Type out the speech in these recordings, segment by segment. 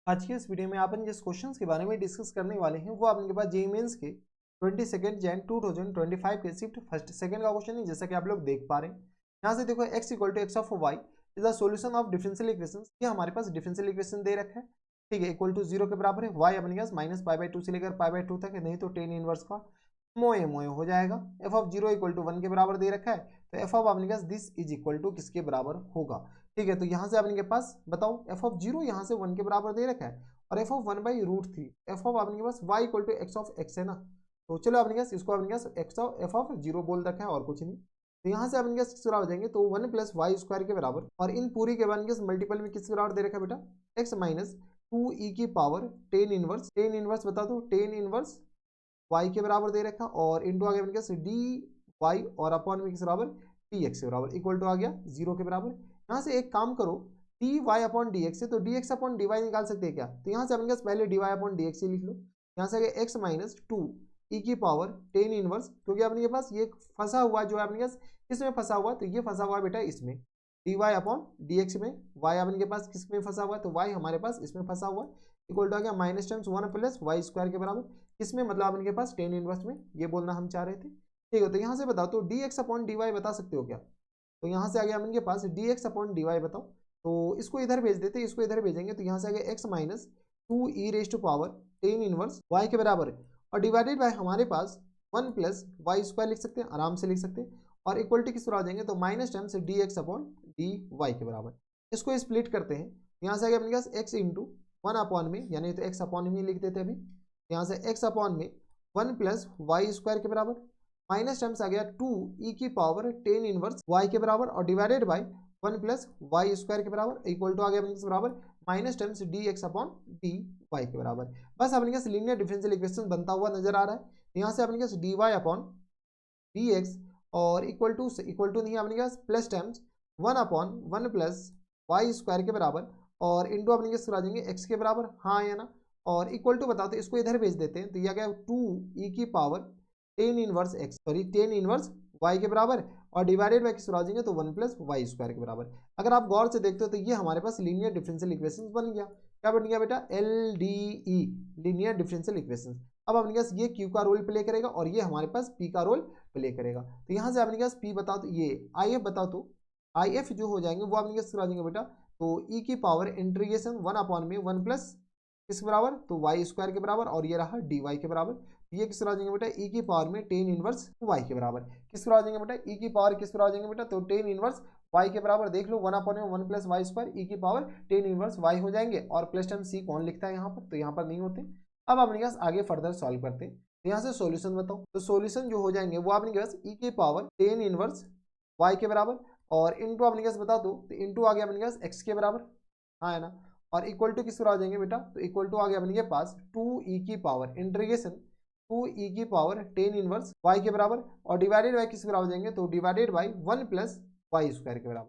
आज के इस वीडियो में अपन जिस क्वेश्चंस के बारे में डिस्कस करने वाले हैं वो आपके पास जेईई मेंस के 22 जैन 2025 के शिफ्ट फर्स्ट सेकंड का क्वेश्चन है, जैसा कि आप लोग देख पा रहे हैं। यहाँ से देखो x = x of y is the solution of differential equation. ये हमारे पास डिफरेंशियल इक्वेशन दे रखा है, ठीक है, इक्वल टू 0 के बराबर है। y अपने पास -π/2 से लेकर π/2 तक है, नहीं तो tan इनवर्स का मोए मोए हो जाएगा। f ऑफ 0 = 1 के बराबर दे रखा है, तो f ऑफ अपने पास दिस इज इक्वल टू किसके बराबर होगा, ठीक है। तो यहाँ से अपने पास बताओ f ऑफ 0 यहाँ से 1 के बराबर दे रखा है और f ऑफ 1/√3 f ऑफ आपके पास y = x ऑफ x है ना। तो चलो अपने पास इसको अपने पास f ऑफ 0 बोल रखा है और कुछ नहीं। तो यहाँ से अपने पास किस बराबर हो जाएंगे, तो 1 + y² के बराबर, और इन पूरी के अपने पास मल्टीपल में किस बराबर दे रखा है बेटा, x - 2e की पावर tan इनवर्स बता दो, tan इनवर्स y के बराबर दे रखा, और इंटू आ गया अपने पास dy और अपॉन में किस बराबर, dx के बराबर, इक्वल टू आ गया 0 के बराबर। यहाँ से एक काम करो, dy/dx है तो dx/dy निकाल सकते हैं क्या, तो यहाँ से अपने पास पहले dy/dx लिख लो। यहाँ से आ गया x - 2e की पावर tan इनवर्स, क्योंकि अपने पास ये फंसा हुआ जो है अपने पास किसमें फंसा हुआ, तो ये फंसा हुआ बेटा इसमें dy/dx में, y अपने पास किसमें फंसा हुआ है, तो y हमारे पास इसमें फंसा हुआ है, इक्वल टू आ गया माइनस टाइम्स 1 + y² के बराबर, किसमें मतलब अपने पास tan इनवर्स में, ये बोलना हम चाह रहे थे, ठीक है। तो यहाँ से बताओ तो dx/dy बता सकते हो क्या, तो यहाँ से आ गया अपने पास dx/dy बताओ। तो इसको इधर भेज देते, इसको इधर भेजेंगे, तो यहाँ से आ गया x - 2e tan inverse y के बराबर है, और डिवाइडेड बाय हमारे पास 1 + y² लिख सकते हैं, आराम से लिख सकते हैं, और इक्वलिटी किस तरह आ जाएंगे, तो माइनस टाइम से dx/dy के बराबर। इसको स्प्लिट करते हैं, यहाँ से आ गया अपने पास x × 1 अपॉन में, यानी तो x अपॉन में लिख देते हैं अभी, यहाँ से x अपॉन में 1 + y² के बराबर, माइनस टर्म्स आ गया 2e की पावर tan इनवर्स y के बराबर, और डिवाइडेड बाय 1 + y² के बराबर, इक्वल टू आ गया अपने बराबर माइनस टर्म्स dx/dy के बराबर। बस अपने पास लीनियर डिफरेंशियल इक्वेशन बनता हुआ नजर आ रहा है। यहाँ से अपने पास dy/dx और इक्वल टू नहीं है अपने पास प्लस टर्म्स 1/1 + y² के बराबर, और इंटू अपने पास आ जाएंगे x के बराबर, हाँ या ना, और इक्वल टू बताओ तो इसको इधर भेज देते हैं, तो यह आ गया 2e की पावर tan इनवर्स y के बराबर, और डिवाइडेड बाय किस आ जाएंगे, तो 1 + y² के बराबर। अगर आप गौर से देखते हो तो ये हमारे पास लीनियर डिफरेंशियल इक्वेशंस बन गया। क्या बन गया बेटा, LDE लीनियर डिफरेंशियल इक्वेशंस। अब अपने पास ये Q का रोल प्ले करेगा और ये हमारे पास P का रोल प्ले करेगा। तो यहाँ से अपने पास P बताओ तो ये IF बताओ, तो IF जो हो जाएंगे वो अपने पास आ जाएंगे बेटा, तो e की पावर इंटीग्रेशन 1/1 + किस बराबर, तो y² के बराबर, और ये रहा dy के बराबर। ये किस तरह आ जाएंगे बेटा, e की पावर में tan इनवर्स y के बराबर, किस तरह आ जाएंगे बेटा, e की पावर किस तरह आ जाएंगे बेटा, तो tan इनवर्स y के बराबर, देख लो 1/1 + y² e की पावर tan इनवर्स y हो जाएंगे, और प्लस टर्म c कौन लिखता है यहाँ पर, तो यहाँ पर नहीं होते। अब अपने पास आगे फर्दर सॉल्व करते हैं, यहाँ से सॉल्यूशन बताओ, तो सॉल्यूशन जो हो जाएंगे वो अपने पास e की पावर tan इनवर्स y के बराबर, और इंटू अपने पास बता दो, तो इंटू आ गया अपने पास x के बराबर, हाँ है ना, और इक्वल टू किस तरह आ जाएंगे बेटा, तो इक्वल टू आ गया अपने पास 2e की पावर इंटीग्रेशन 2e की पावर tan इनवर्स y के बराबर, और डिवाइडेड बाय किस बराबर हो जाएंगे, तो डिवाइडेड बाय 1 + y² के बराबर,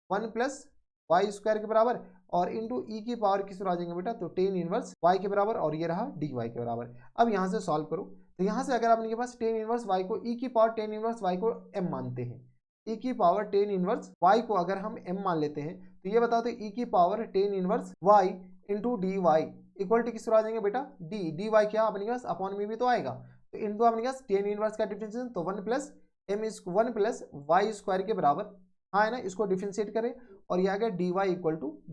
1 + y² के बराबर, और इंटू e की पावर किस तरह आ जाएंगे बेटा, तो tan इनवर्स y के बराबर, और ये रहा dy के बराबर। अब यहाँ से सॉल्व करो, तो यहाँ से अगर आपके पास tan इनवर्स y को e की पावर tan इनवर्स y को m मानते हैं, e की पावर tan इनवर्स y को अगर हम m मान लेते हैं, तो ये बताओ तो e की पावर tan inverse y into d y equal to किस तरह आ जाएंगे बेटा, डी वाई क्या अपने पास अपॉन में भी तो आएगा, तो इंटू अपने पास tan इनवर्स का डिफरेंशिएशन, तो 1 + 1 + y² के बराबर, हाँ है ना, इसको डिफरेंशिएट करें, और ये आ गया dy =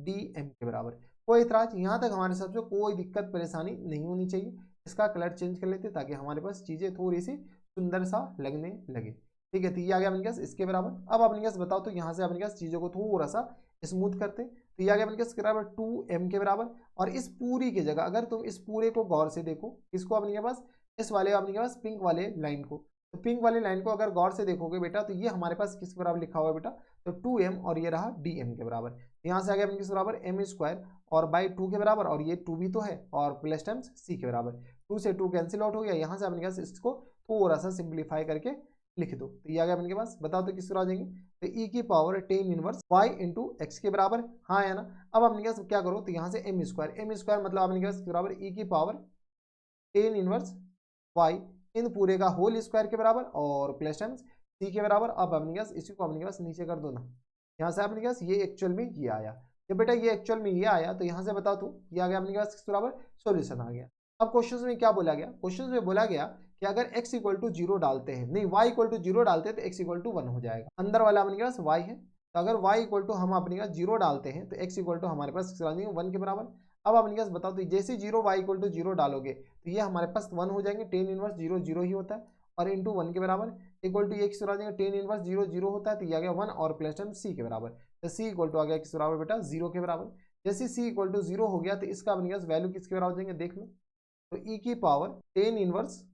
dm के बराबर। कोई इतराज यहाँ तक हमारे हिसाब से कोई दिक्कत परेशानी नहीं होनी चाहिए। इसका कलर चेंज कर लेते ताकि हमारे पास चीज़ें थोड़ी सी सुंदर सा लगने लगे, ठीक है। तो ये आ गया अपने पास इसके बराबर। अब अपने पास बताओ तो यहाँ से अपने पास चीज़ों को थोड़ा सा स्मूथ करते, तो ये आ गया अपने पास बराबर 2m के बराबर, और इस पूरी की जगह अगर तुम इस पूरे को गौर से देखो, इसको अपने पास इस वाले अपने पास पिंक वाले लाइन को, तो पिंक वाली लाइन को अगर गौर से देखोगे बेटा, तो ये हमारे पास किस बराबर लिखा हुआ है बेटा, तो 2m, और ये रहा dm के बराबर। यहाँ से आ गया अपने किस बराबर m² और बाई 2 के बराबर, और ये 2 भी तो है, और प्लस टाइम्स c के बराबर, 2 से 2 कैंसिल आउट हो गया। यहाँ से अपने पास इसको थोड़ा सा सिंप्लीफाई करके लिख दो, तो ये आ गया अपने पास, बताओ तो किस तरह आ जाएंगे, तो e की पावर tan inverse y into x के बराबर, हाँ है ना। अब अपने पास क्या करो, तो यहाँ से m² मतलब अपने पास बराबर e की पावर tan इनवर्स y इन पूरे का होल स्क्वायर के बराबर, और प्लस टाइम्स c के बराबर। अब अपने पास इसी को अपने पास नीचे कर दो ना, यहाँ से अपने पास ये एक्चुअल में ये आया, जब बेटा ये एक्चुअल में ये आया तो यहाँ से बता तू ये आ गया अपने पास किस बराबर सोल्यूशन आ गया। अब क्वेश्चन में क्या बोला गया, क्वेश्चन में बोला गया कि अगर x इक्वल टू 0 डालते हैं, नहीं y इक्वल टू 0 डालते हैं तो x इक्वल टू 1 हो जाएगा। अंदर वाला अपने पास y है, तो अगर y इक्वल टू हम अपने पास 0 डालते हैं तो x इक्वल टू हमारे पास 1 के बराबर। अब अपने पास बताओ तो जैसे 0 y इक्वल टू 0 डालोगे तो ये हमारे पास 1 हो जाएंगे, टेन इनवर्स 0 0 ही होता है, और इंटू 1 के बराबर इक्वल टू x आ जाएगा, टेन इनवर्स 0 0 होता है तो ये आ गया 1 और प्लस टर्म c के बराबर, तो c इक्वल टू आ गया किस बराबर बेटा 0 के बराबर। जैसे c इक्वल टू 0 हो गया तो इसका अपने पास वैल्यू किसके बराबर हो जाएंगे देख लो, तो e की पावर टेन इनवर्स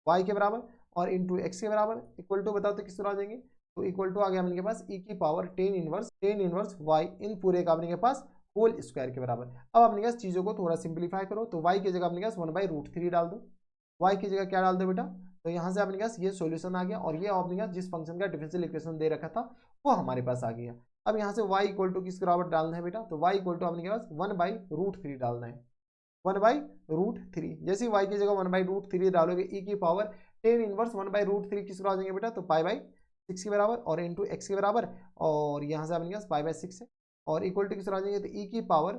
y के बराबर और इंटू एक्स के बराबर इक्वल टू बताओ तो किस तरह आ जाएंगे, तो इक्वल टू आ गया अपने के पास e की पावर टेन इनवर्स y इन पूरे का अपने के पास होल स्क्वायर के बराबर। अब अपने पास चीज़ों को थोड़ा सिंप्लीफाई करो, तो y की जगह अपने पास 1/√3 डाल दो, y की जगह क्या डाल दो बेटा, तो यहाँ से अपने पास ये सॉल्यूशन आ गया और ये अपने पास जिस फंक्शन का डिफरेंशियल इक्वेशन दे रखा था वो हमारे पास आ गया। अब यहाँ से y इक्वल टू किस बराबर डालना है बेटा, तो y इक्वल टू अपने पास 1/√3 डालना है, 1/√3। जैसे y की जगह 1/√3 डालोगे e की पावर टेन इनवर्स 1/√3 किस आ जाएंगे बेटा, तो π/6 के बराबर और इंटू एक्स के बराबर, और यहाँ से अपने पास π/6 है और इक्वल टू किस आ जाएंगे, तो e की पावर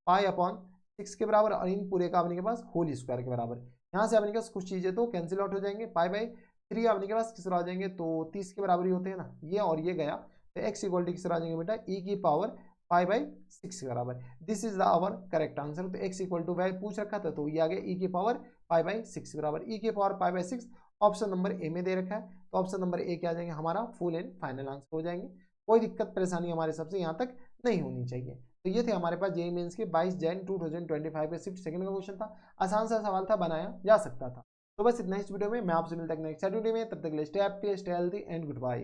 π/6 के बराबर और इन पूरे का अपने के पास होल स्क्वायर के बराबर। यहाँ से अपने के पास कुछ चीज़ें तो कैंसिल आउट हो जाएंगे, π/3 अपने के पास किस आ जाएंगे, तो 30 के बराबर ही होते हैं ना, ये और ये गया, तो x इक्वल टू किस आ जाएंगे बेटा e की पावर π/6 के बराबर। This is the our correct answer. तो x इक्वल टू वैल्यू पूछ रखा था तो ये आ गया e की पावर π/6 के बराबर। e की पावर π/6 ऑप्शन नंबर ए में दे रखा है, तो ऑप्शन नंबर ए क्या आ जाएंगे हमारा फुल एंड फाइनल आंसर हो जाएंगे। कोई दिक्कत परेशानी हमारे सबसे यहाँ तक नहीं होनी चाहिए। तो ये थे हमारे पास जेईई मेंस के 22 जैन 2025 के शिफ्ट सेकंड का क्वेश्चन था। आसान सा सवाल था, बनाया जा सकता था। तो बस इतना इस वीडियो में, मैं आपसे मिलता हूं नेक्स्ट वीडियो में, तब तक के लिए stay happy, stay healthy and good bye.